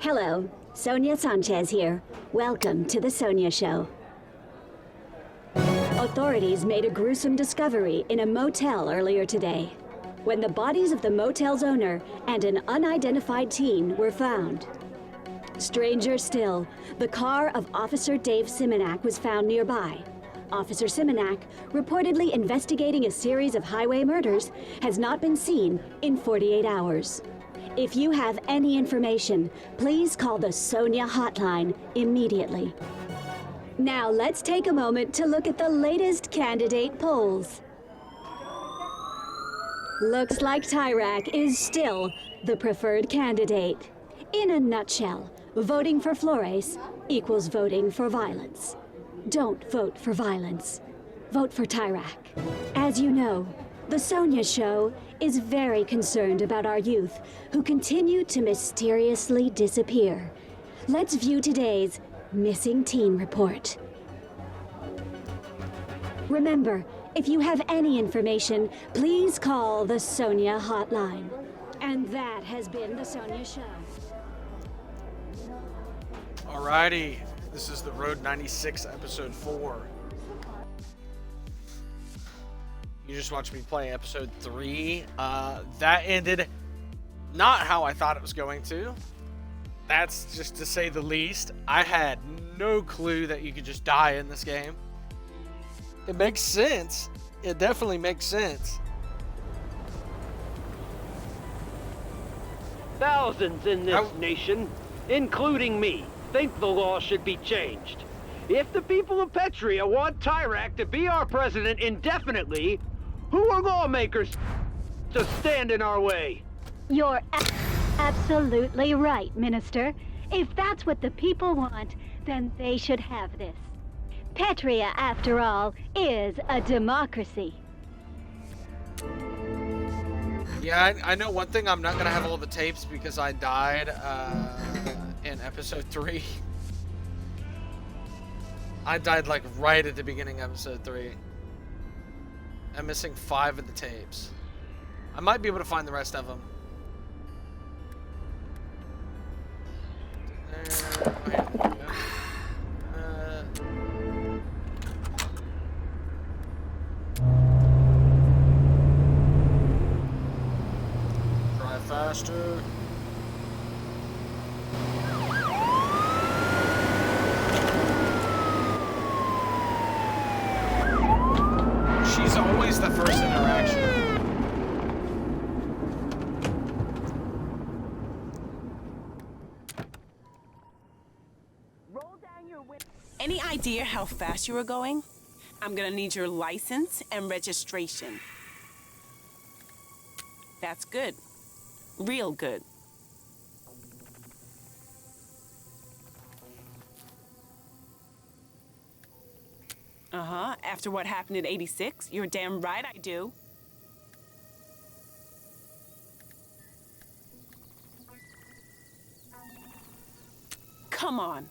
Hello, Sonia Sanchez here. Welcome to the Sonia Show. Authorities made a gruesome discovery in a motel earlier today, when the bodies of the motel's owner and an unidentified teen were found. Stranger still, the car of Officer Dave Simonak was found nearby. Officer Simonak, reportedly investigating a series of highway murders, has not been seen in 48 hours. If you have any information, please call the Sonia hotline immediately. Now let's take a moment to look at the latest candidate polls. Looks like Tyrak is still the preferred candidate. In a nutshell, voting for Flores equals voting for violence. Don't vote for violence. Vote for Tyrak. As you know, the Sonia Show is very concerned about our youth who continue to mysteriously disappear. Let's view today's Missing Teen Report. Remember, if you have any information, please call the Sonia hotline. And that has been the Sonia Show. Alrighty, this is the Road 96 episode 4. You just watched me play episode 3. That ended not how I thought it was going to. That's just to say the least. I had no clue that you could just die in this game. It makes sense. It definitely makes sense. Thousands in this nation, including me, think the law should be changed. If the people of Petria want Tyrak to be our president indefinitely, who are lawmakers to stand in our way? You're absolutely right, Minister. If that's what the people want, then they should have this. Petria, after all, is a democracy. Yeah, I know one thing. I'm not going to have all the tapes because I died in episode 3. I died like right at the beginning of episode 3. I'm missing 5 of the tapes. I might be able to find the rest of them. There we go. Drive faster. She's always the first interaction. Any idea how fast you were going? I'm gonna need your license and registration. That's good. Real good. After what happened in '86, you're damn right I do. Come on.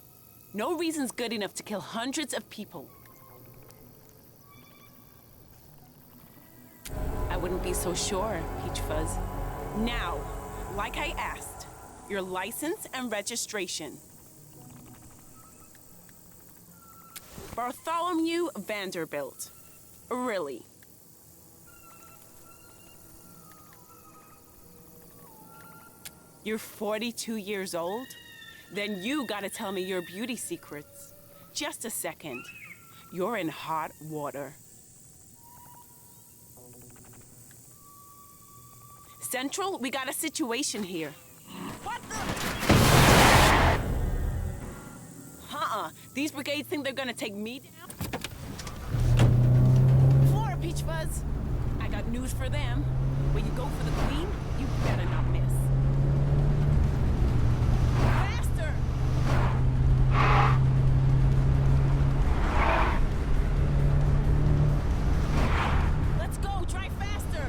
No reason's good enough to kill hundreds of people. I wouldn't be so sure, Peach Fuzz. Now, like I asked, your license and registration. Bartholomew Vanderbilt. Really? You're 42 years old? Then you gotta tell me your beauty secrets. Just a second. You're in hot water. Central, we got a situation here. What the? These brigades think they're gonna take me down? Flora, Peach Fuzz. I got news for them. When you go for the queen, you better not miss. Faster! Let's go, drive faster!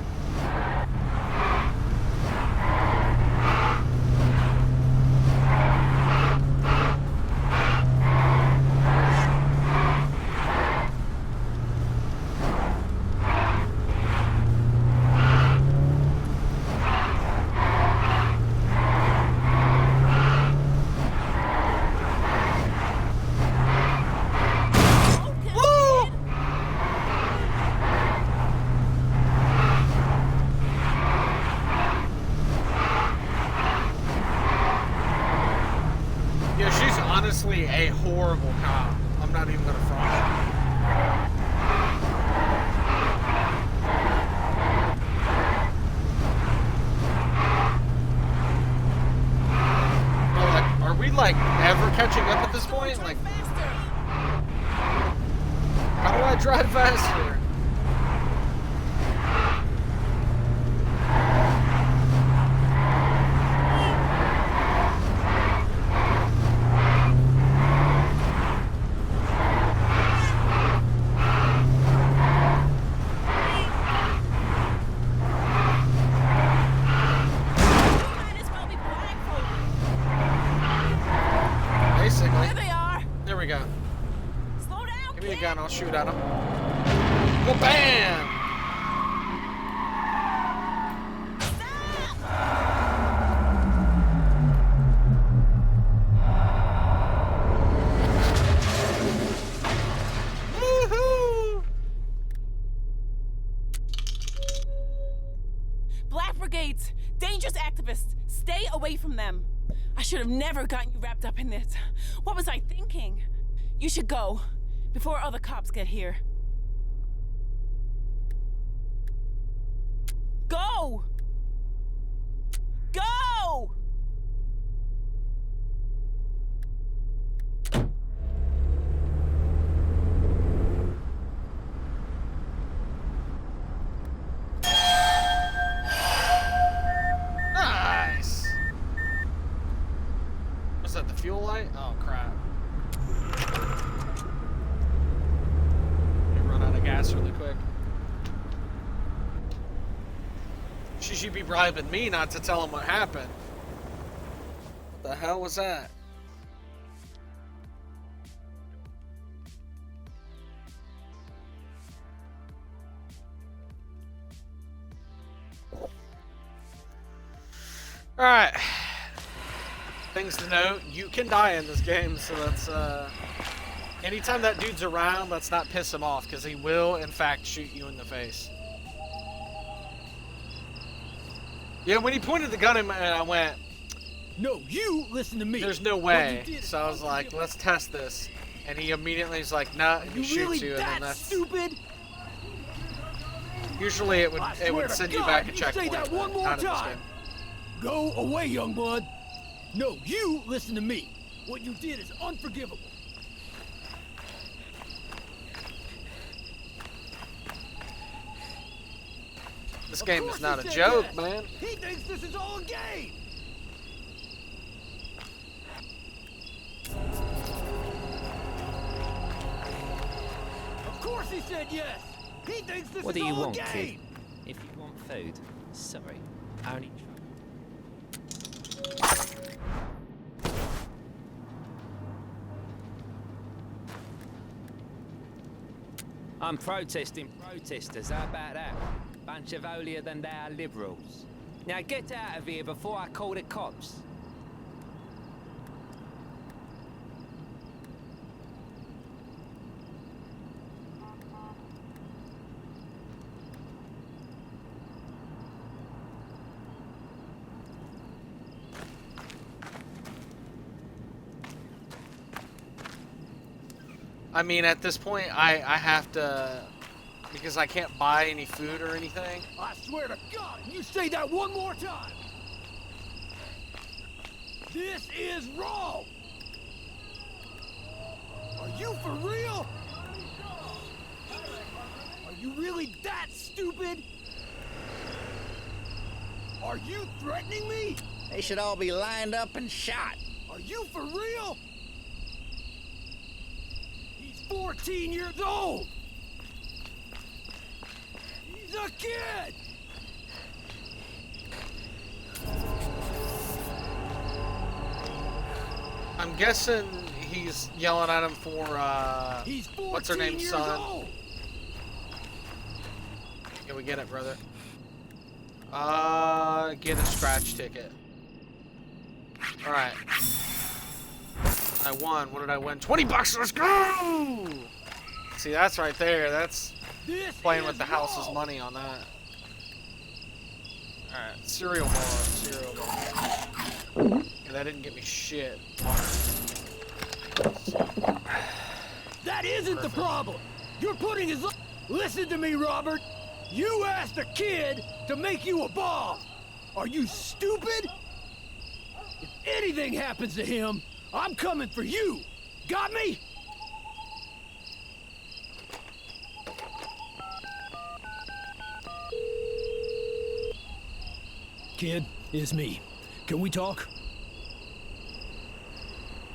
horrible cop. I'm not even gonna front. Are we like ever catching up at this point? Like, how do I drive faster? I'll shoot at him. Well, bam! Woohoo! Black Brigades! Dangerous activists! Stay away from them! I should have never gotten you wrapped up in this. What was I thinking? You should go. Before other cops get here. Go! Go! Nice! Was that the fuel light? Oh, crap. Gas really quick. She should be bribing me not to tell him what happened. What the hell was that? Alright. Things to note, you can die in this game, so that's anytime that dude's around, let's not piss him off, because he will, in fact, shoot you in the face. Yeah, when he pointed the gun at me, I went, no, you listen to me. There's no way. So I was like, let's test this. And he immediately was like, nah, and he shoots you, and then that's stupid? Usually it would send you back a checkpoint. Say that one more time. Go away, young blood. No, you listen to me. What you did is unforgivable. This game is not a joke, man. He thinks this is all a game. Of course he said yes. He thinks this what is do you all want, a game. kid? If you want food, sorry, only. I'm protesting protesters, how about that? Bunch of holier than thou liberals. Now get out of here before I call the cops. I mean, at this point, I have to, because I can't buy any food or anything. I swear to God, you say that one more time. This is wrong. Are you for real? Are you really that stupid? Are you threatening me? They should all be lined up and shot. Are you for real? 14 years old! He's a kid! I'm guessing he's yelling at him for, He's what's her name, son? Old. Yeah, we get it, brother. Get a scratch ticket. Alright. I won. What did I win? 20 bucks. Let's go! See, that's right there. That's playing with the house's money on that. Alright. Cereal bar. Cereal bar. And that didn't get me shit. That isn't the problem. You're putting his... Listen to me, Robert. You asked a kid to make you a bomb. Are you stupid? If anything happens to him, I'm coming for you. Got me? Kid, it's me. Can we talk?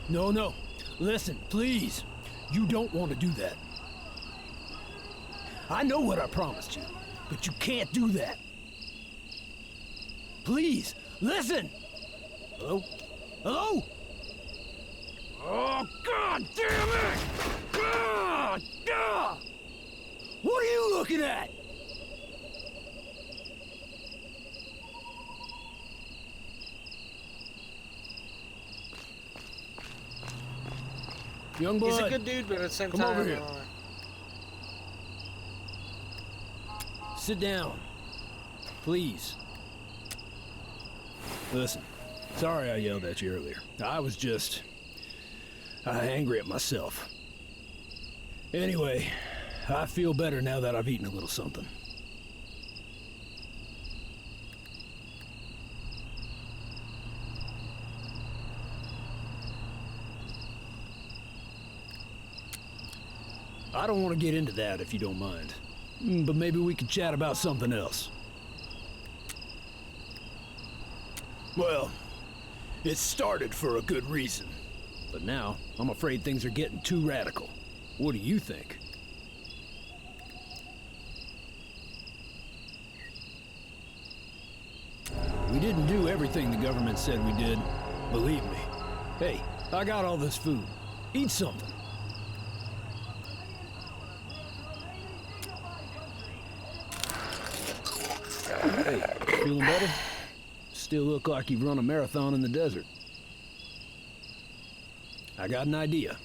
No. Listen, please. You don't want to do that. I know what I promised you, but you can't do that. Please, listen! Hello? Hello? Oh, God damn it! God! God! What are you looking at? Young blood. He's a good dude, but at the same time, Come over here. Sit down. Please. Listen, sorry I yelled at you earlier. I was just... angry at myself. Anyway, I feel better now that I've eaten a little something. I don't want to get into that if you don't mind. But maybe we could chat about something else. Well, it started for a good reason. But now, I'm afraid things are getting too radical. What do you think? We didn't do everything the government said we did. Believe me. Hey, I got all this food. Eat something. Hey, feeling better? Still look like you've run a marathon in the desert. I got an idea.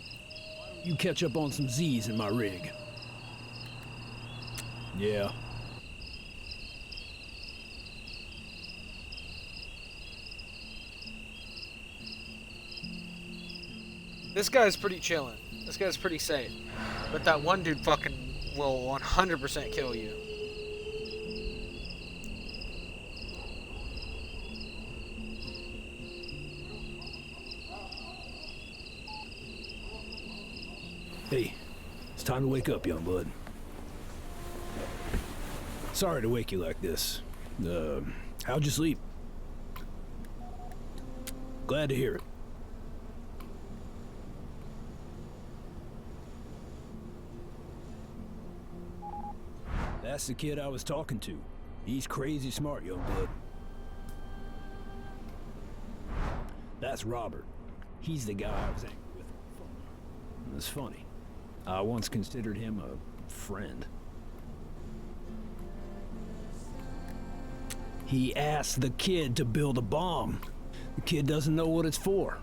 You catch up on some Z's in my rig. Yeah. This guy's pretty chillin'. This guy's pretty safe. But that one dude fucking will 100% kill you. Hey, it's time to wake up, young blood. Sorry to wake you like this. How'd you sleep? Glad to hear it. That's the kid I was talking to. He's crazy smart, young blood. That's Robert. He's the guy I was angry with on the phone. It's funny. I once considered him a friend. He asked the kid to build a bomb. The kid doesn't know what it's for.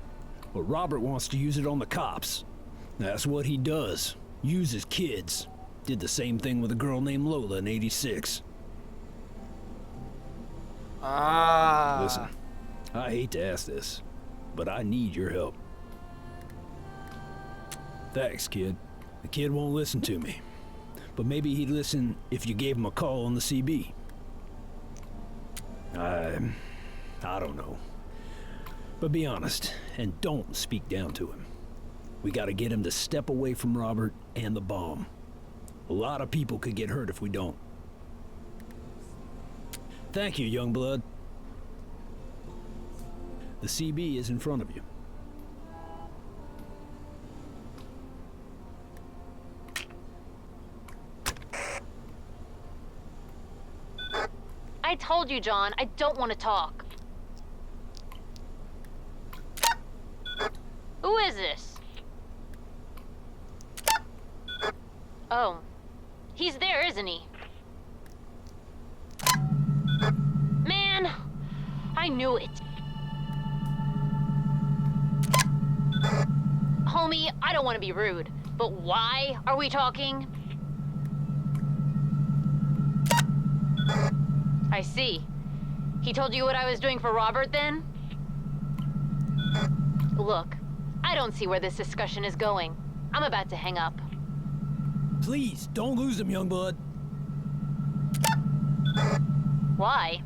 But Robert wants to use it on the cops. That's what he does. Uses kids. Did the same thing with a girl named Lola in '86. Ah. Listen, I hate to ask this, but I need your help. Thanks, kid. The kid won't listen to me. But maybe he'd listen if you gave him a call on the CB. I don't know. But be honest, and don't speak down to him. We gotta get him to step away from Robert and the bomb. A lot of people could get hurt if we don't. Thank you, young blood. The CB is in front of you. I told you, John, I don't want to talk. Who is this? Oh, he's there, isn't he? Man, I knew it. Homie, I don't want to be rude, but why are we talking? I see. He told you what I was doing for Robert, then? Look, I don't see where this discussion is going. I'm about to hang up. Please, don't lose him, young bud. Why?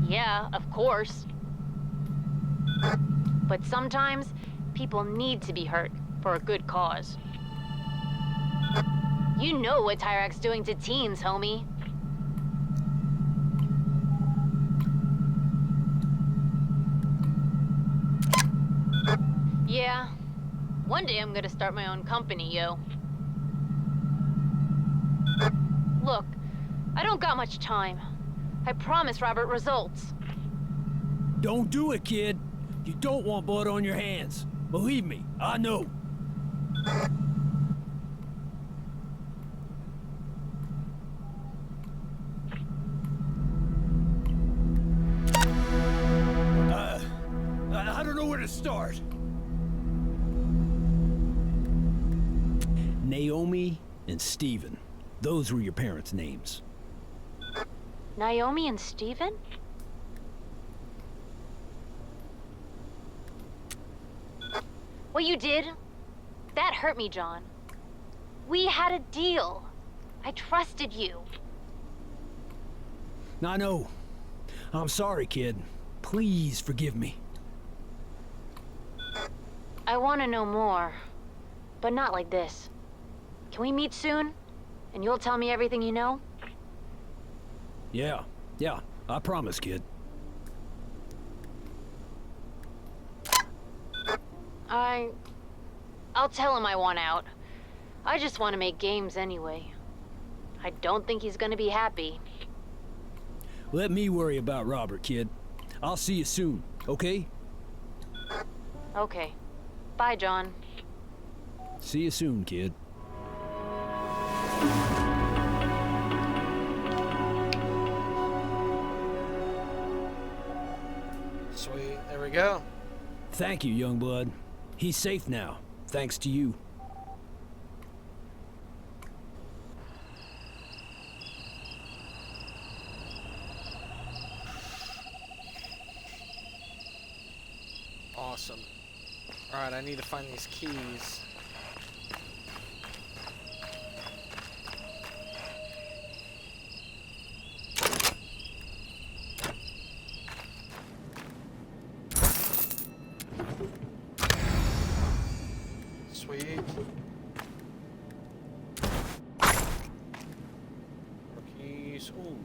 Yeah, of course. But sometimes, people need to be hurt for a good cause. You know what Tyrak's doing to teens, homie. Yeah, one day I'm gonna start my own company, yo. Look, I don't got much time. I promise Robert results. Don't do it, kid. You don't want blood on your hands. Believe me, I know. I don't know where to start. Naomi and Stephen. Those were your parents' names. Naomi and Stephen? What you did? That hurt me, John. We had a deal. I trusted you. I know. I'm sorry, kid. Please forgive me. I want to know more, but not like this. Can we meet soon? And you'll tell me everything you know? Yeah, I promise, kid. I'll tell him I want out. I just want to make games anyway. I don't think he's gonna be happy. Let me worry about Robert, kid. I'll see you soon, okay? Okay. Bye, John. See you soon, kid. Sweet, there we go. Thank you, young blood. He's safe now, thanks to you. Awesome. Alright, I need to find these keys. Sweet. More keys. Ooh.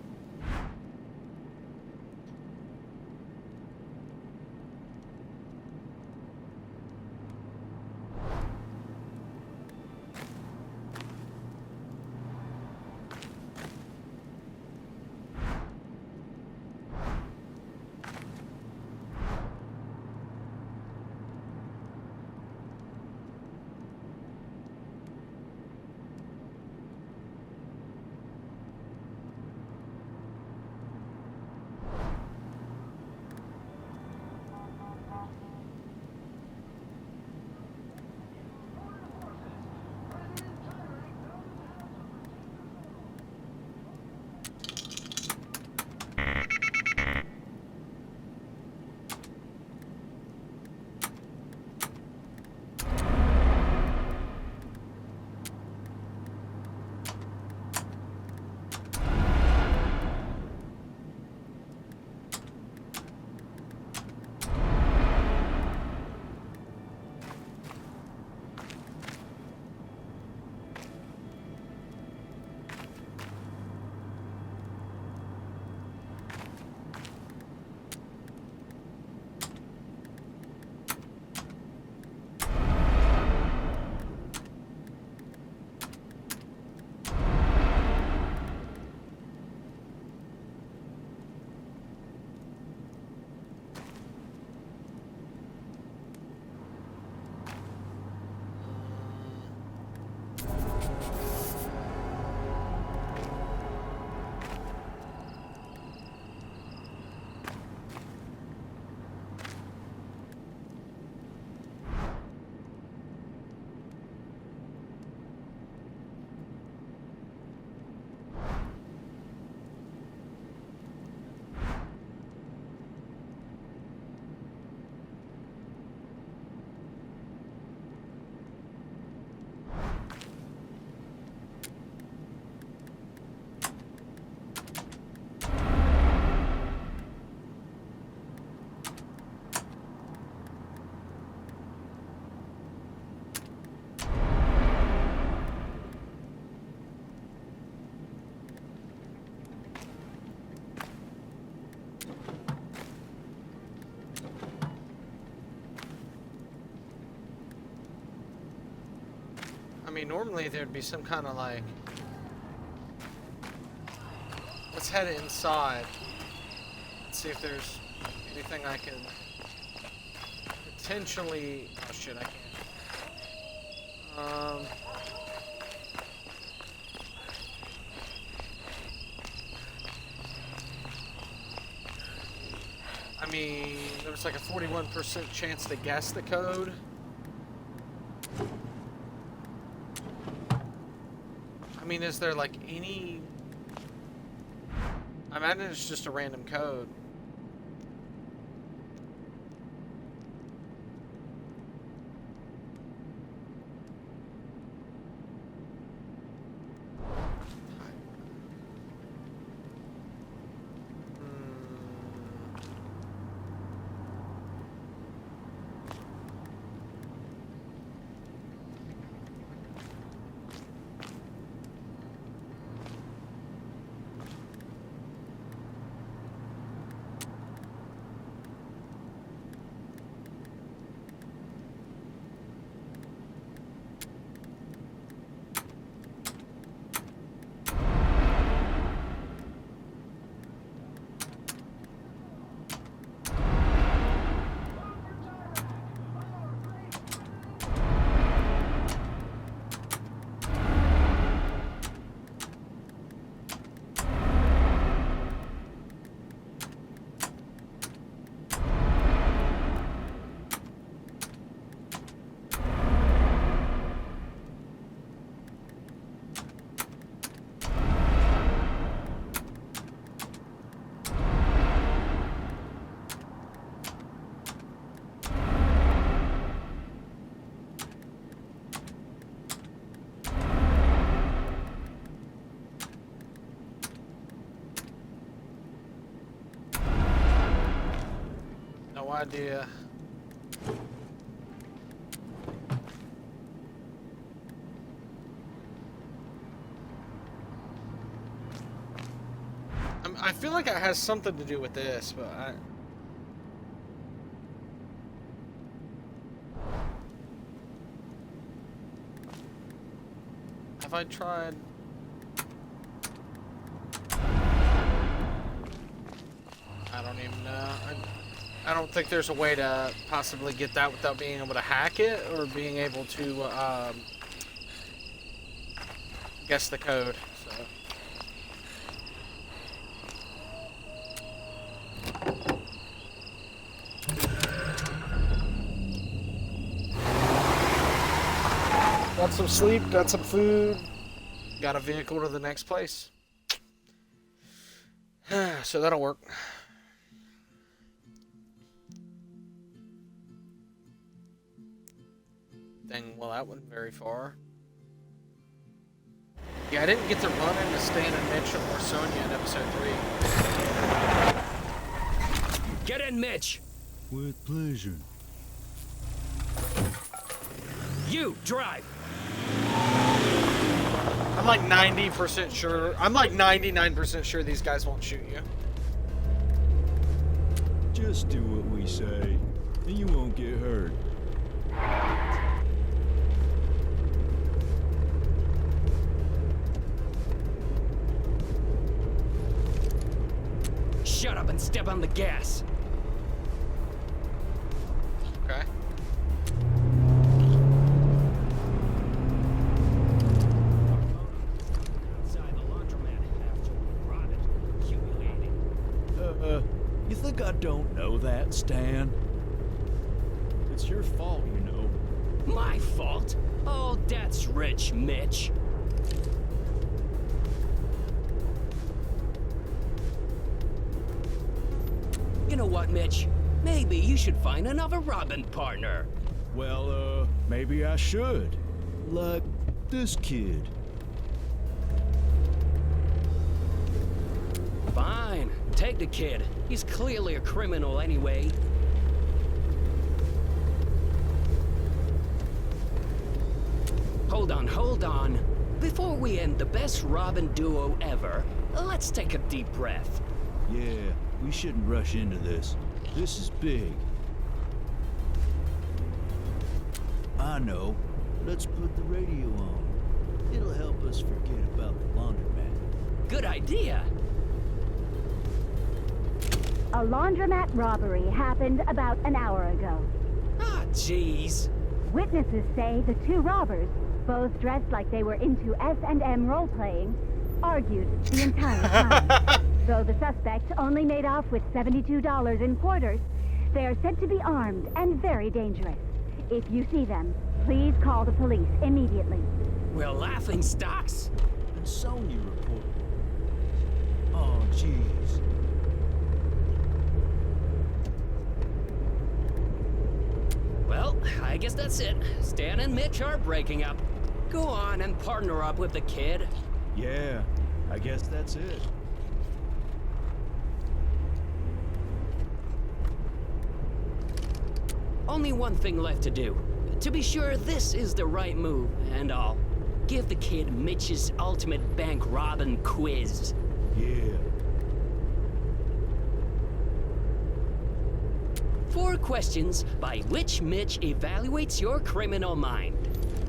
normally there'd be some kind of like... Let's head inside. Let's see if there's anything I can potentially... Oh shit, I can't. I mean, there was like a 41% chance to guess the code. I mean, is there like any... I imagine it's just a random code. No idea. I feel like it has something to do with this, but have I tried? I don't even know. I don't think there's a way to possibly get that without being able to hack it or being able to guess the code. So. Got some sleep, got some food, got a vehicle to the next place. So that'll work. Dang, well, that wasn't very far. Yeah, I didn't get to run into Stan and Mitch or Sonya in episode 3. Get in, Mitch! With pleasure. You, drive! I'm like 90% sure. I'm like 99% sure these guys won't shoot you. Just do what we say, and you won't get hurt. Shut up and step on the gas. Okay. Outside the laundromat after we rob it, humiliating. You think I don't know that, Stan? It's your fault, you know. My fault? Oh, that's rich, Mitch. You know what, Mitch? Maybe you should find another robbing partner. Well, maybe I should. Like this kid. Fine, take the kid. He's clearly a criminal anyway. Hold on. Before we end the best Robin duo ever, let's take a deep breath. Yeah, we shouldn't rush into this. This is big. I know. Let's put the radio on. It'll help us forget about the laundromat. Good idea. A laundromat robbery happened about an hour ago. Ah, jeez. Witnesses say the two robbers, both dressed like they were into S&M role-playing, argued the entire time. Though the suspect only made off with $72 in quarters, they are said to be armed and very dangerous. If you see them, please call the police immediately. We're laughing stocks. And Sonya reported. Oh, jeez. Well, I guess that's it. Stan and Mitch are breaking up. Go on and partner up with the kid. Yeah, I guess that's it. Only one thing left to do. To be sure this is the right move, and I'll give the kid Mitch's ultimate bank robbing quiz. Yeah. 4 questions by which Mitch evaluates your criminal mind.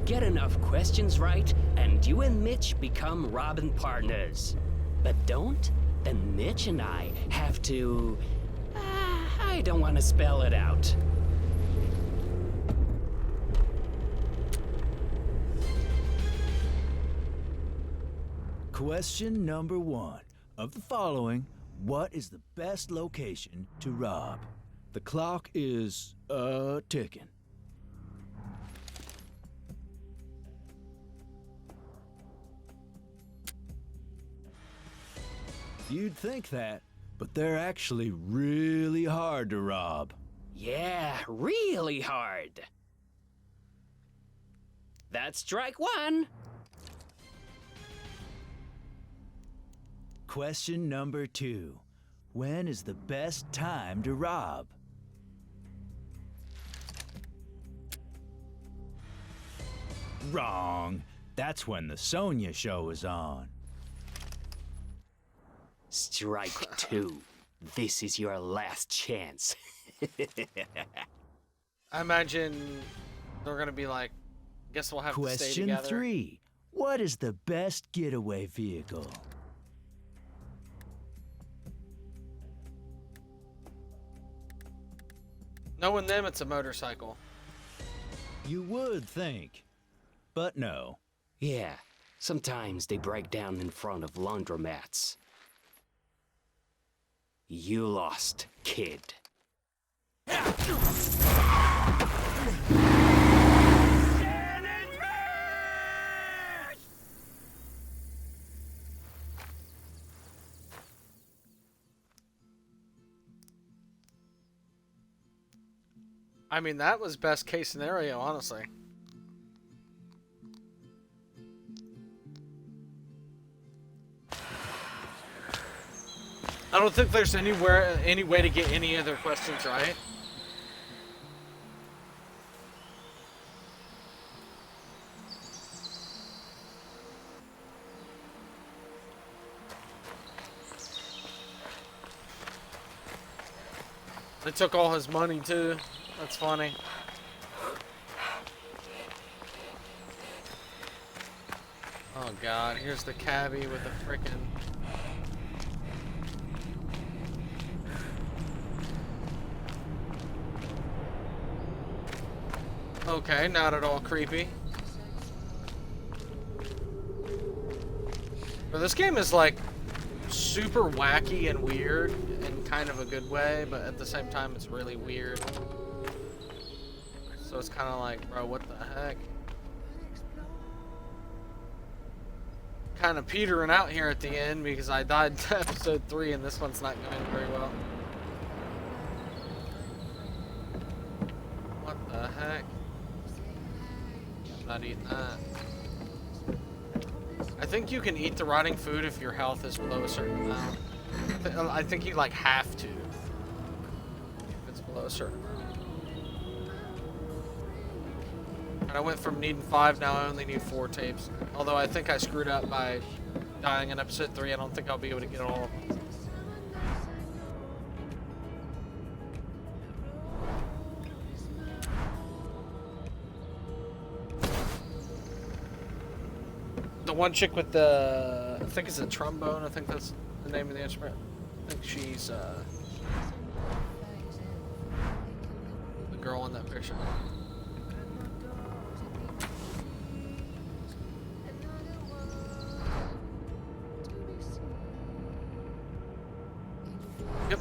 Get enough questions right, and you and Mitch become robbing partners. But don't, then Mitch and I have to... I don't want to spell it out. Question number 1. Of the following, what is the best location to rob? The clock is, ticking. You'd think that, but they're actually really hard to rob. Yeah, really hard. That's strike 1. Question number 2. When is the best time to rob? Wrong. That's when the Sonya show is on. Strike 2. This is your last chance. I imagine they're gonna be like, guess we'll have to stay together. Question 3. What is the best getaway vehicle? Knowing them, it's a motorcycle. You would think, but no. Yeah, sometimes they break down in front of laundromats. You lost, kid. I mean, that was best case scenario, honestly. I don't think there's any way to get any other questions right. They took all his money too. That's funny. Oh god, here's the cabbie with the frickin'... Okay, not at all creepy. But this game is like super wacky and weird in kind of a good way, but at the same time it's really weird. So it's kind of like, bro, what the heck? Kind of petering out here at the end because I died to episode 3 and this one's not going very well. What the heck? I'm not eating that. I think you can eat the rotting food if your health is below a certain amount. I think you like have to if it's below a certain amount. And I went from needing 5, now I only need 4 tapes. Although I think I screwed up by dying in episode 3. I don't think I'll be able to get all of them. one chick with the, I think it's a trombone. I think that's the name of the instrument. I think she's the girl in that picture. Yep.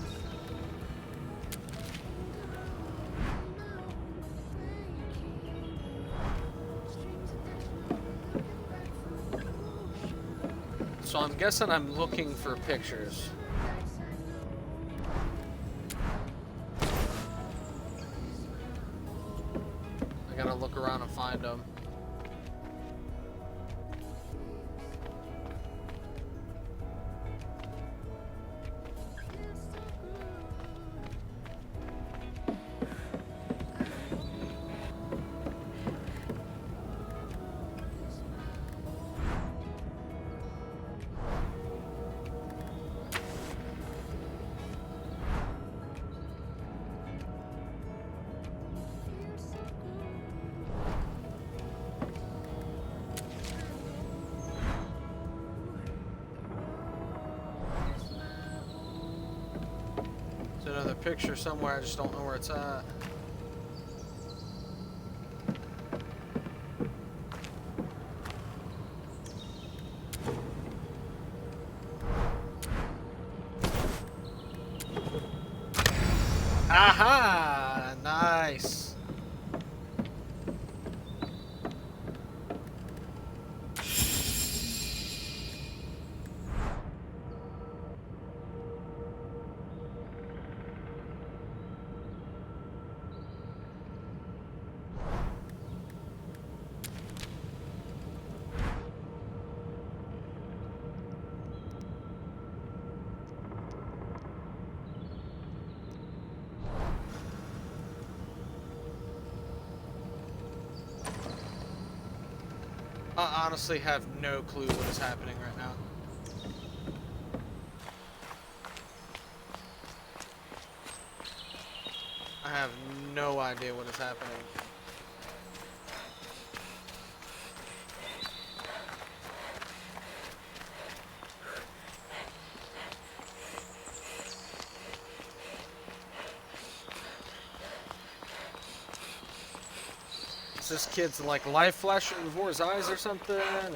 So I'm guessing I'm looking for pictures. I gotta look around and find them. Another picture somewhere, I just don't know where it's at. Aha! Nice. I honestly have no clue what is happening right now. I have no idea what is happening. This kid's like life flashing before his eyes or something, or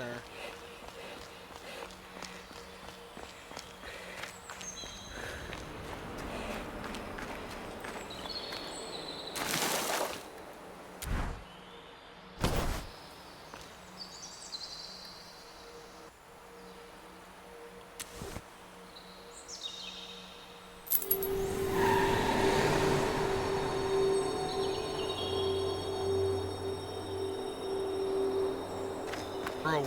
bro,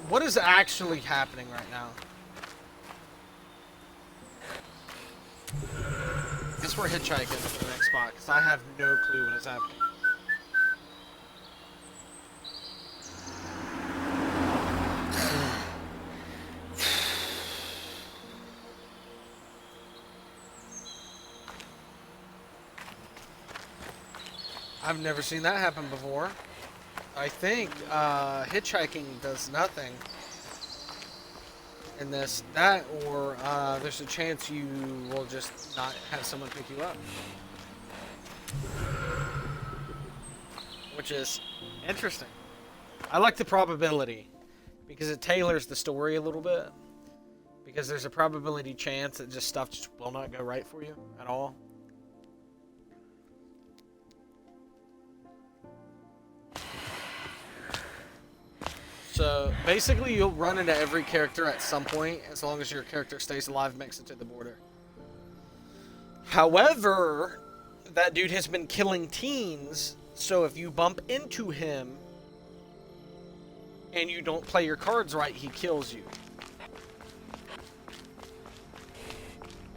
what is actually happening right now? Guess we're hitchhiking to the next spot, because I have no clue what is happening. I've never seen that happen before. I think hitchhiking does nothing in this. That, or there's a chance you will just not have someone pick you up. Which is interesting. I like the probability, because it tailors the story a little bit. Because there's a probability chance that just stuff just will not go right for you at all. So basically you'll run into every character at some point as long as your character stays alive, makes it to the border. However, that dude has been killing teens, so if you bump into him and you don't play your cards right, he kills you.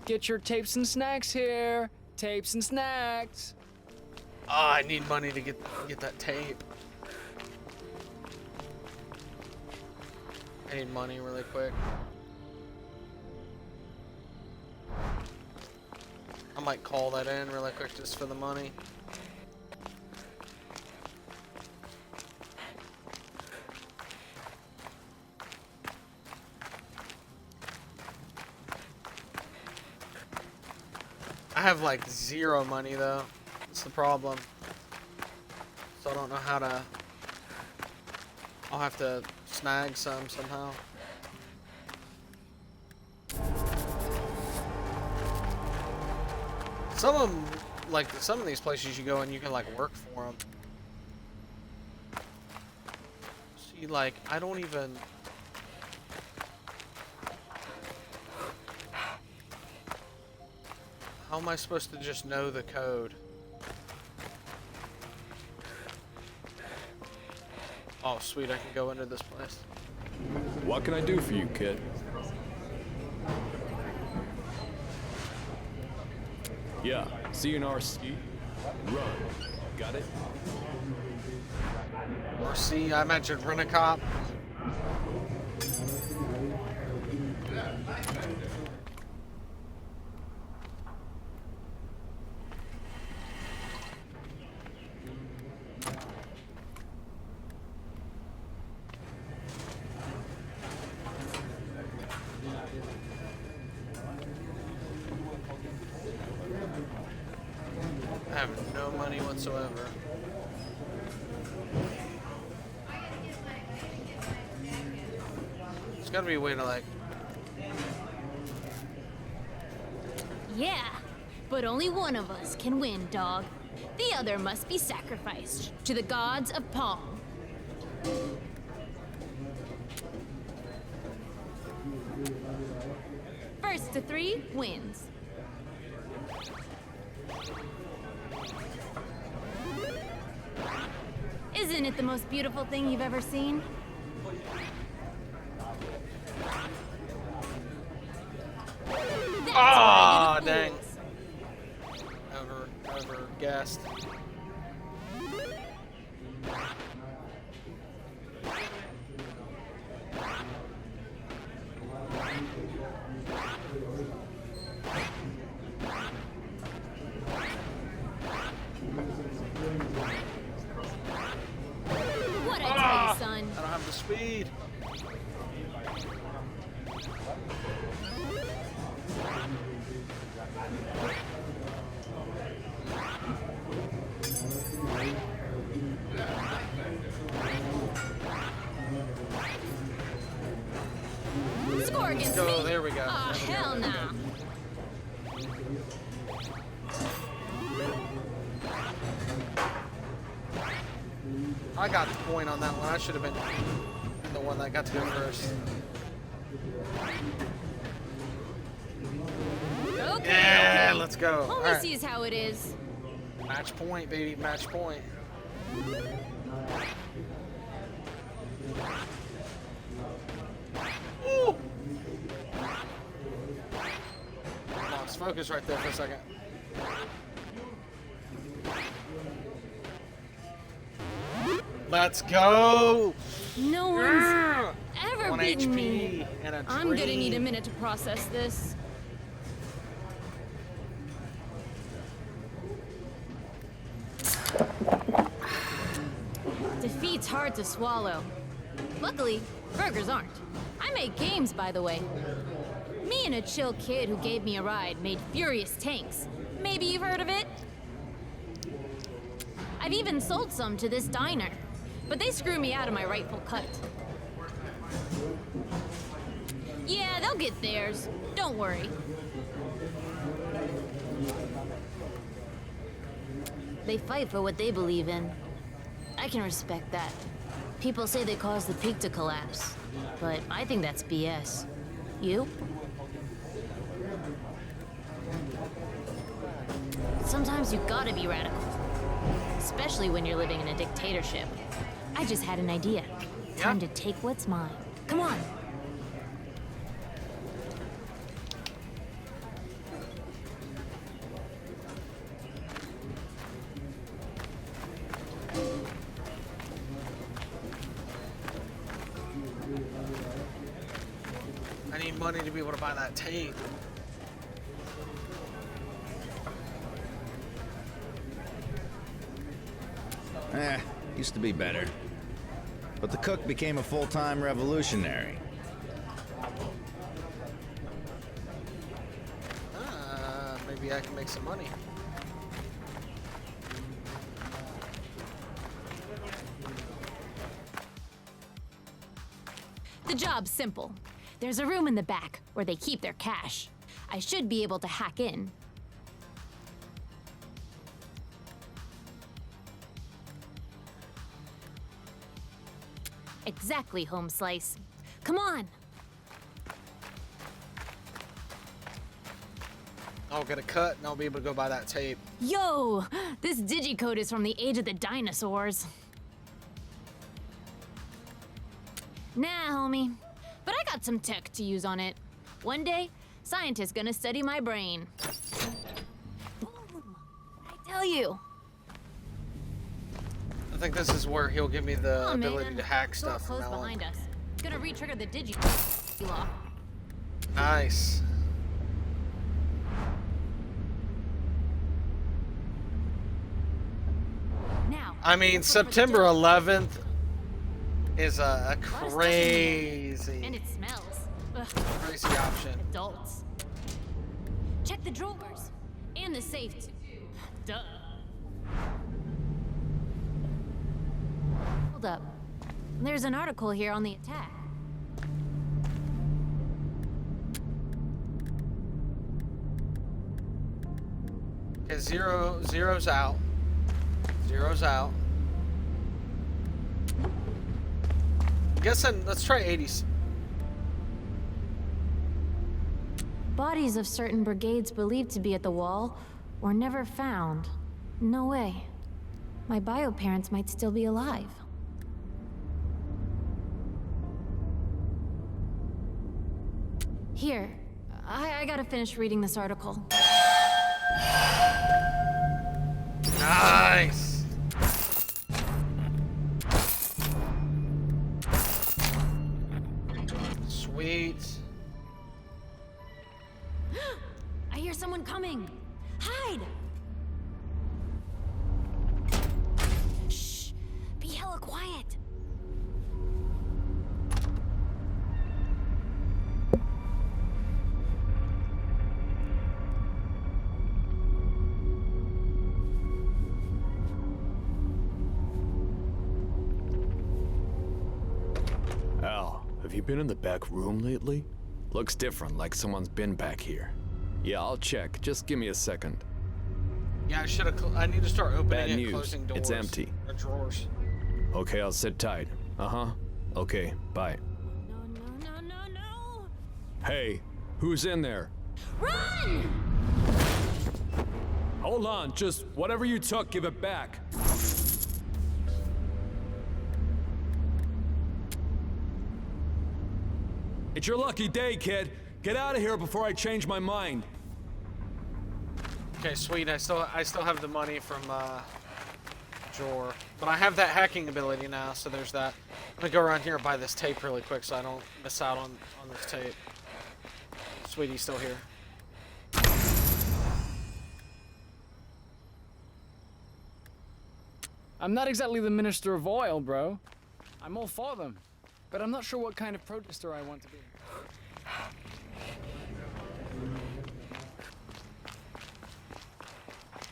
Get your tapes and snacks here. Tapes and snacks. Ah, I need money to get that tape. I need money really quick. I might call that in really quick just for the money. have like 0 money though. That's the problem. So I don't know how to. I'll have to snag some somehow. Some of them, like some of these places you go and you can like work for them. See, like I don't even. How am I supposed to just know the code? Oh, sweet, I can go into this place. What can I do for you, kid? Yeah, CNRC. Run. Got it? RC, I imagine Rent-A-Cop. I have no money whatsoever. There's gotta be a way to like... Yeah, but only one of us can win, dog. The other must be sacrificed to the gods of Palm. First to 3 wins. Isn't it the most beautiful thing you've ever seen? Ah, dang. Never guessed. What I tell you, son. I don't have the speed. Score against Go, me. there we go. Oh, hell no. I got the point on that one. I should have been the one that got to go first. Okay, Yeah, okay. let's go. Only All right. sees how it is. Match point, baby. Match point. Ooh. Lost focus right there for a second. Let's go. No one's ever 1 beaten HP me. and a I'm gonna dream. need a minute to process this. Defeat's hard to swallow. Luckily, burgers aren't. I make games, by the way. Me and a chill kid who gave me a ride made Furious Tanks. Maybe you've heard of it? I've even sold some to this diner, but they screw me out of my rightful cut. Yeah, they'll get theirs. Don't worry. They fight for what they believe in. I can respect that. People say they caused the peak to collapse, but I think that's BS. You? Sometimes you gotta be radical, especially when you're living in a dictatorship. I just had an idea. Time to take what's mine. Come on. I need money to be able to buy that tape. Used to be better. But the cook became a full-time revolutionary. Maybe maybe I can make some money. The job's simple. There's a room in the back where they keep their cash. I should be able to hack in. Exactly, Home Slice. Come on! I'll get a cut and I'll be able to go buy that tape. Yo! This digicode is from the age of the dinosaurs. Nah, homie. But I got some tech to use on it. One day, scientists gonna study my brain. Boom! I tell you. I think this is where he'll give me the Oh, ability man. to hack Door stuff from closed now on. behind us. Gonna re-trigger the digi lock. Nice. Now. I mean, September 11th is a crazy, And it smells. Ugh. crazy option. Adults. Check the drawers. And the safe, too. Duh. Hold up. There's an article here on the attack. Okay, zero's out. Zero's out. Guessing, let's try 80s. Bodies of certain brigades believed to be at the wall were never found. No way. My bio parents might still be alive. Here, I gotta finish reading this article. Nice. Sweet. I hear someone coming. Hide! Shh! Be hella quiet. Al, have you been in the back room lately? Looks different, like someone's been back here. Yeah, I'll check. Just give me a second. Yeah, I should have. I need to start opening Bad and news. closing doors. It's empty. Or drawers. Okay, I'll sit tight. Uh-huh. Okay, bye. No. Hey, who's in there? Run! Hold on, just whatever you took, give it back. It's your lucky day, kid. Get out of here before I change my mind. Okay, sweet. I still have the money from drawer, but I have that hacking ability now, so there's that. I'm gonna go around here and buy this tape really quick, so I don't miss out on this tape. Sweetie's still here. I'm not exactly the Minister of Oil, bro. I'm all for them, but I'm not sure what kind of protester I want to be.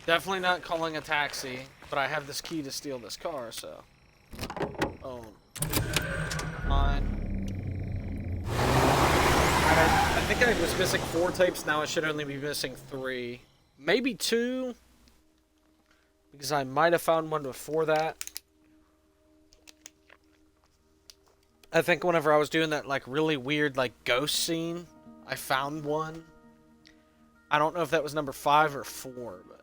Definitely not calling a taxi, but I have this key to steal this car, so. Oh. Fine. I think I was missing 4 tapes, now I should only be missing 3. Maybe 2. Because I might have found one before that. I think whenever I was doing that, like, really weird, like, ghost scene, I found one. I don't know if that was number 5 or 4, but...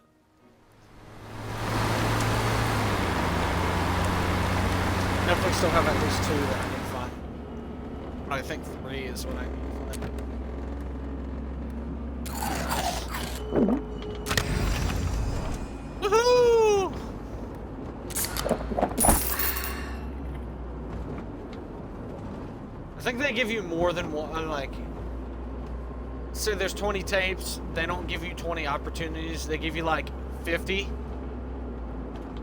Definitely still have at least 2 that I need to find. But I think 3 is what I need to find. Woohoo! I think they give you more than one, like... Say there's 20 tapes, they don't give you 20 opportunities, they give you like 50.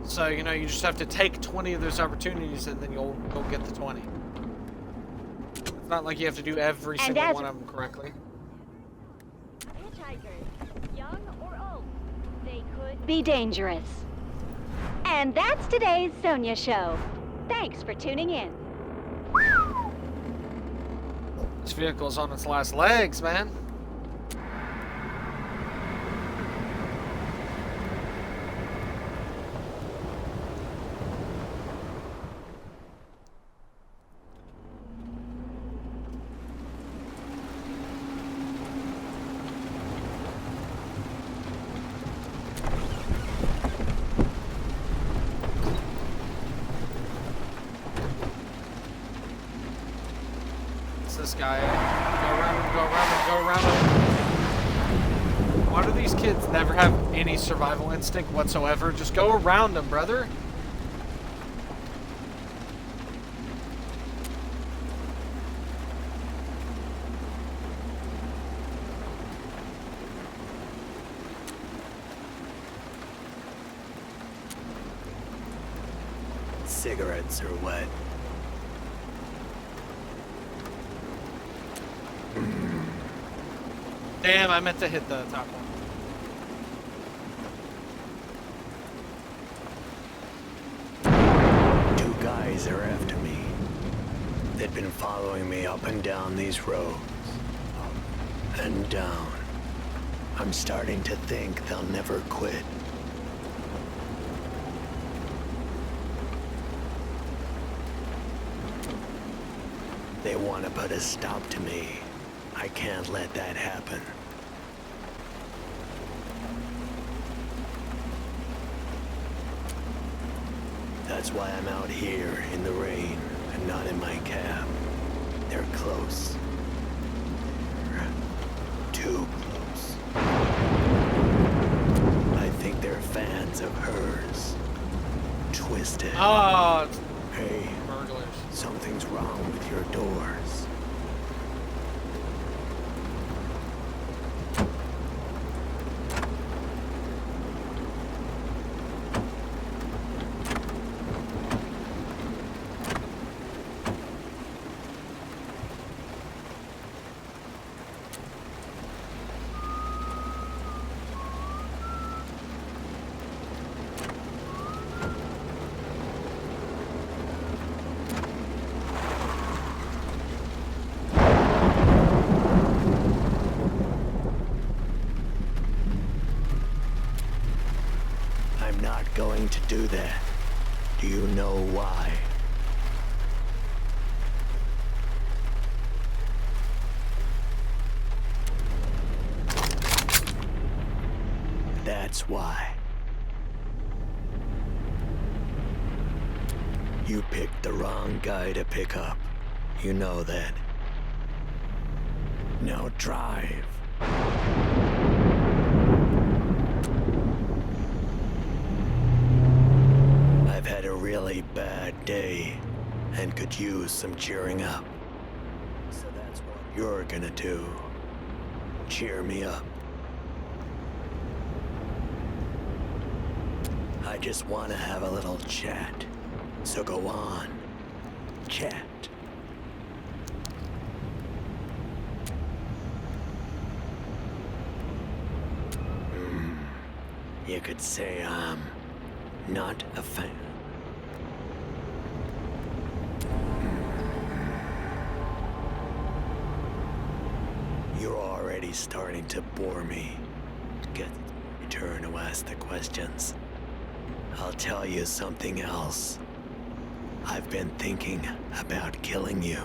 So, you know, you just have to take 20 of those opportunities and then you'll get the 20. It's not like you have to do every single one of them correctly. Hitchhikers, young or could be dangerous. And that's today's Sonia Show. Thanks for tuning in. This vehicle's on its last legs, man. This guy. Go around him. Why do these kids never have any survival instinct whatsoever? Just go around them, brother. Cigarettes are wet. Damn, I meant to hit the top one. Two guys are after me. They've been following me up and down these roads. Up and down. I'm starting to think they'll never quit. They want to put a stop to me. I can't let that happen. That's why I'm out here in the rain and not in my cab. They're close. Too close. I think they're fans of hers. Twisted. Oh, hey, burglars. Something's wrong with your doors. Going to do that. Do you know why? That's why. You picked the wrong guy to pick up. You know that. Now drive. I've had a really bad day and could use some cheering up. So that's what you're gonna do. Cheer me up. I just want to have a little chat. So go on. Chat. You could say I'm not a fan. You're already starting to bore me. Get your turn to ask the questions. I'll tell you something else. I've been thinking about killing you.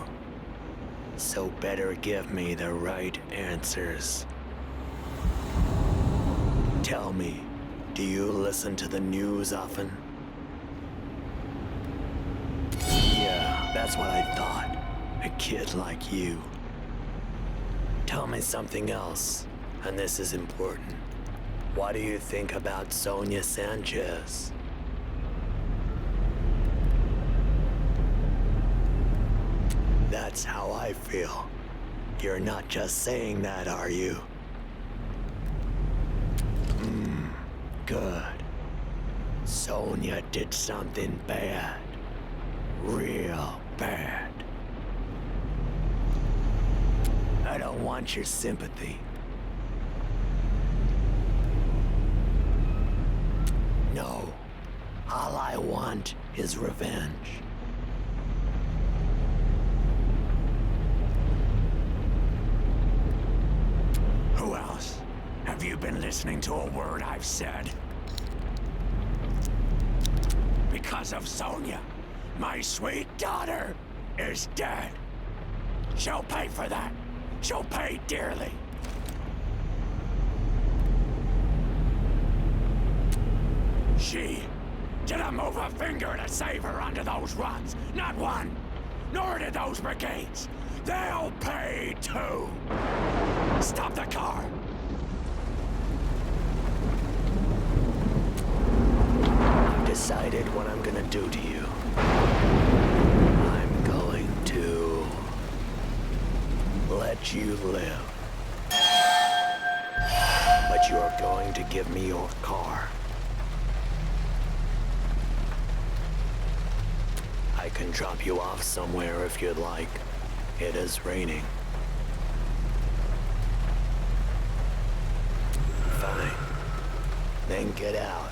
So better give me the right answers. Tell me, do you listen to the news often? Yeah, that's what I thought. A kid like you. Tell me something else, and this is important. What do you think about Sonia Sanchez? That's how I feel. You're not just saying that, are you? Good. Sonia did something bad. Real bad. I don't want your sympathy. I want is revenge. Who else? Have you been listening to a word I've said? Because of Sonia, my sweet daughter is dead. She'll pay for that. She'll pay dearly. She didn't move a finger to save her under those runs. Not one. Nor did those brigades. They'll pay too. Stop the car. I've decided what I'm gonna do to you. I'm going to let you live. But you're going to give me your car. I can drop you off somewhere if you'd like. It is raining. Fine. Then get out.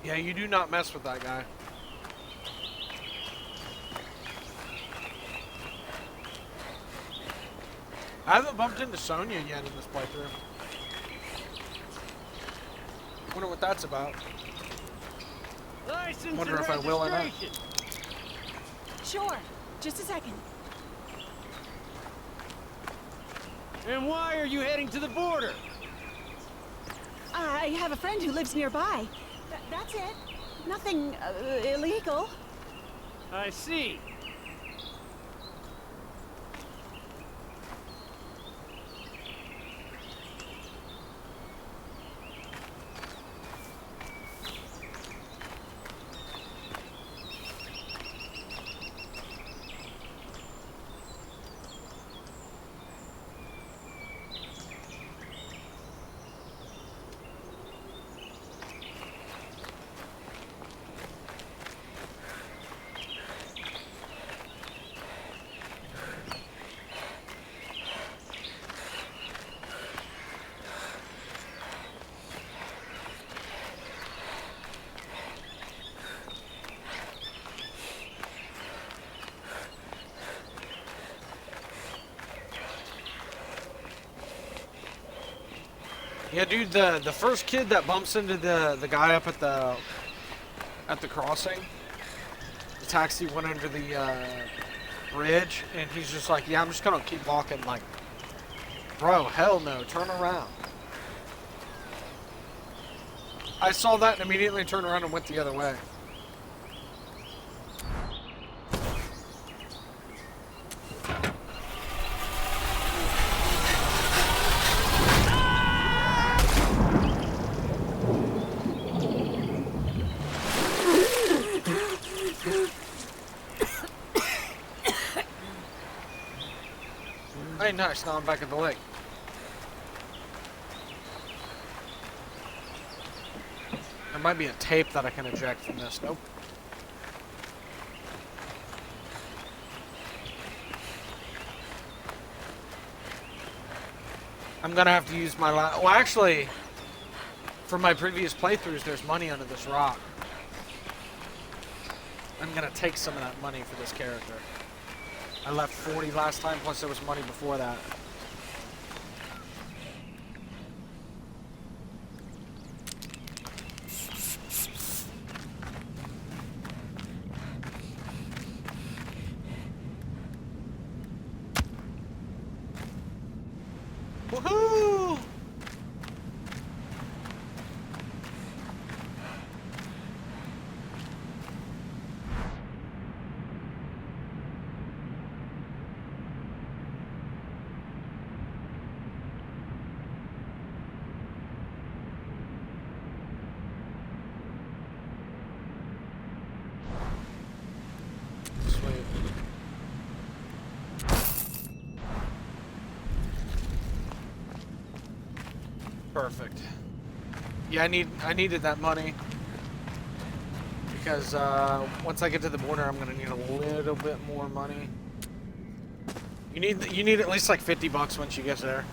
Yeah, you do not mess with that guy. I haven't bumped into Sonya yet in this playthrough. Wonder what that's about. License Wonder and if I will or not. registration. Sure. Just a second. And why are you heading to the border? I have a friend who lives nearby. That's it. Nothing illegal. I see. Yeah, dude, the first kid that bumps into the guy up at the crossing, the taxi went under the bridge, and he's just like, yeah, I'm just gonna keep walking. Like, bro, hell no, turn around. I saw that and immediately turned around and went the other way. Hey, nice. Now I'm back at the lake. There might be a tape that I can eject from this. Nope. I'm gonna have to use my well, actually, from my previous playthroughs, there's money under this rock. I'm gonna take some of that money for this character. I left 40 last time, plus there was money before that. Woohoo! Perfect. Yeah, I needed that money because once I get to the border, I'm gonna need a little bit more money. You need at least like $50 once you get there.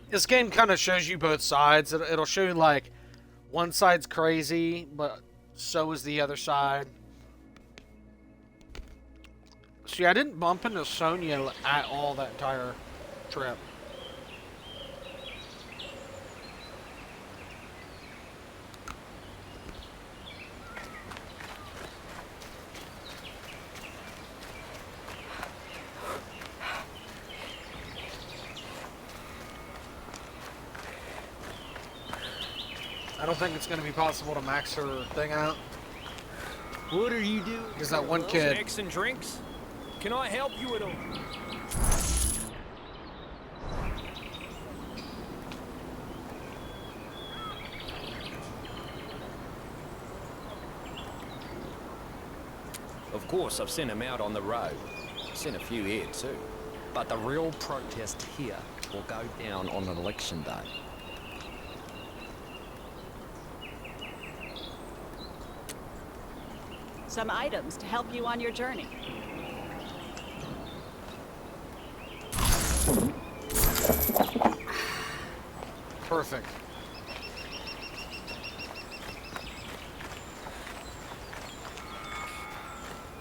This game kind of shows you both sides. It'll show you like one side's crazy, but so is the other side. See, I didn't bump into Sonya at all that entire trip. I don't think it's going to be possible to max her thing out. What are you doing? Because that one kid... Snacks and drinks? Can I help you at all? Of course, I've sent him out on the road. Sent a few here too. But the real protest here will go down on election day. Some items to help you on your journey. Perfect.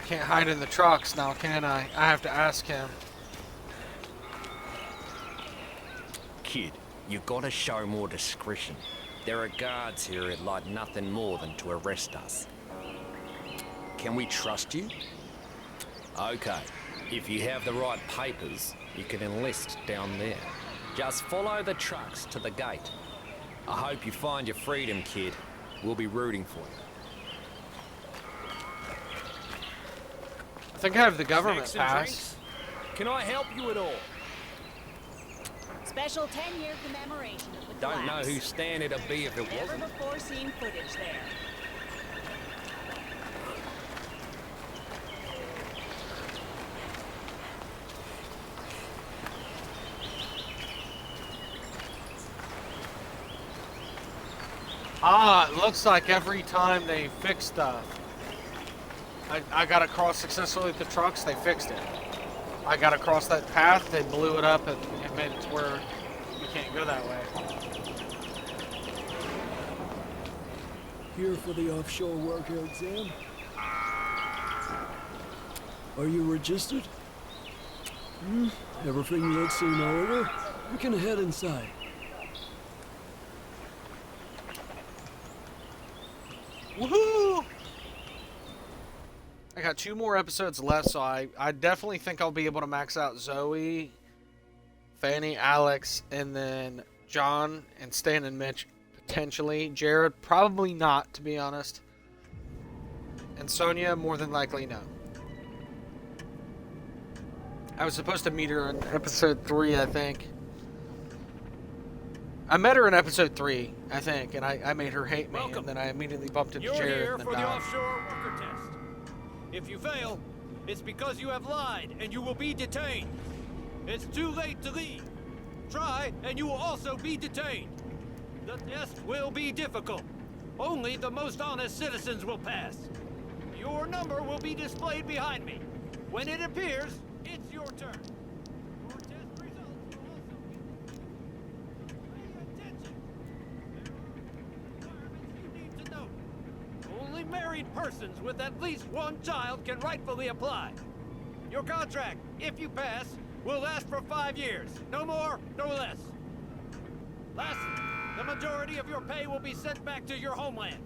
Can't hide in the trucks now, can I? I have to ask him. Kid, you gotta show more discretion. There are guards here who'd like nothing more than to arrest us. Can we trust you? Okay, if you have the right papers, you can enlist down there. Just follow the trucks to the gate. I hope you find your freedom, kid. We'll be rooting for you. I think I have the government Snacks and pass. drinks? Can I help you at all? Special 10-year commemoration of the Don't collapse. know whose stand it'll be if it Never wasn't. before seen footage there. Ah, it looks like every time they fix stuff. I got across successfully with the trucks, they fixed it. I got across that path, they blew it up and made it to where you can't go that way. Here for the offshore worker exam? Are you registered? Everything looks in order. We can head inside. Woohoo! I got 2 more episodes left, so I definitely think I'll be able to max out Zoe, Fanny, Alex, and then John and Stan and Mitch potentially. Jared, probably not, to be honest. And Sonya, more than likely, no. I was supposed to meet her in episode 3, I think. I met her in episode 3, I think, and I made her hate me, and then I immediately bumped into You're Jared here and then for the died. offshore worker test. If you fail, it's because you have lied and you will be detained. It's too late to leave. Try and you will also be detained. The test will be difficult. Only the most honest citizens will pass. Your number will be displayed behind me. When it appears, it's your turn. Your test results will also be... Pay attention. There are requirements you need to know. Only married persons with at least 1 child can rightfully apply. Your contract, if you pass, will last for 5 years. No more, no less. Lastly, the majority of your pay will be sent back to your homeland.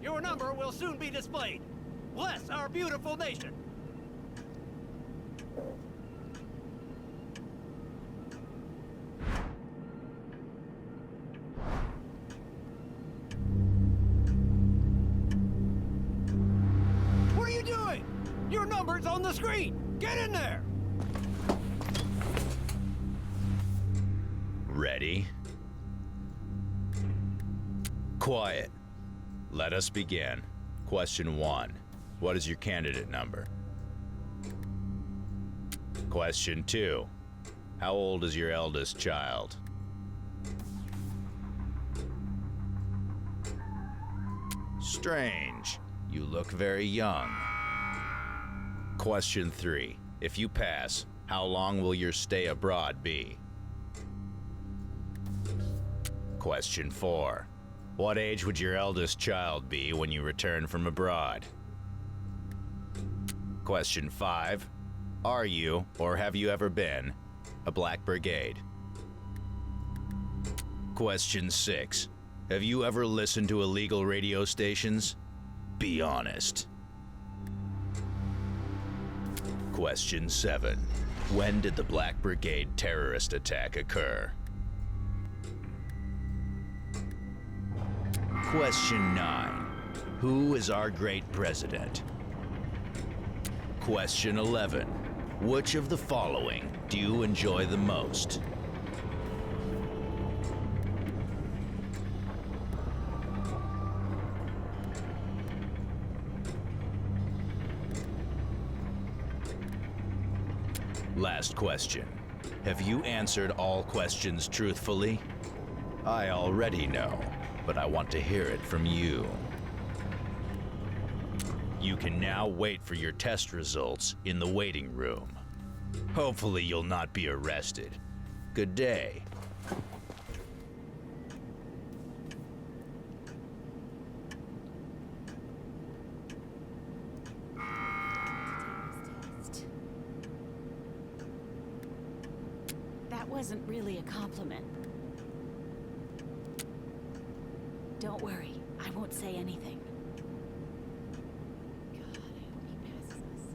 Your number will soon be displayed. Bless our beautiful nation. What are you doing? Your number's on the screen. Get in there. Ready? Quiet. Let us begin. Question 1. What is your candidate number? Question 2. How old is your eldest child? Strange. You look very young. Question 3. If you pass, how long will your stay abroad be? Question 4. What age would your eldest child be when you return from abroad? Question 5. Are you, or have you ever been, a Black Brigade? Question 6. Have you ever listened to illegal radio stations? Be honest. Question 7. When did the Black Brigade terrorist attack occur? Question 9. Who is our great president? Question 11. Which of the following do you enjoy the most? Last question. Have you answered all questions truthfully? I already know, but I want to hear it from you. You can now wait for your test results in the waiting room. Hopefully you'll not be arrested. Good day. That wasn't really a compliment. Don't worry, I won't say anything. God, I hope he passes us.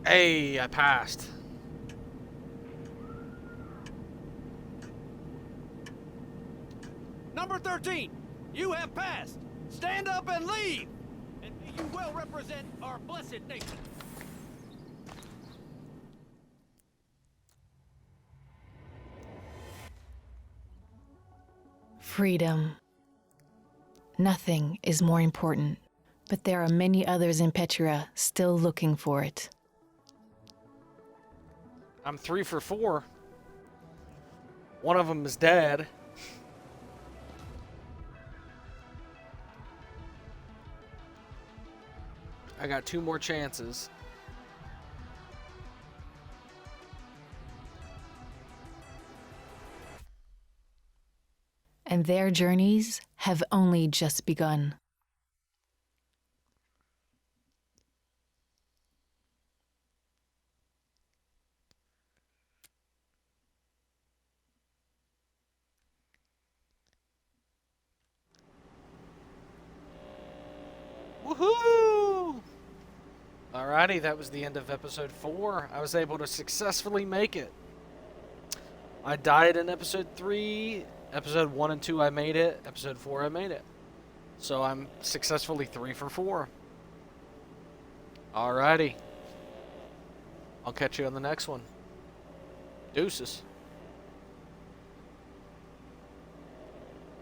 Hey, I passed. Number 13, you have passed. Stand up and leave. And may you well represent our blessed nation. Freedom. Nothing is more important, but there are many others in Petria still looking for it. I'm 3 for 4. One of them is dead. I got 2 more chances. And their journeys have only just begun. Woohoo! Alrighty, that was the end of episode 4. I was able to successfully make it. I died in episode 3. Episode 1 and 2 I made it. Episode 4 I made it. So I'm successfully 3 for 4. Alrighty. I'll catch you on the next one. Deuces.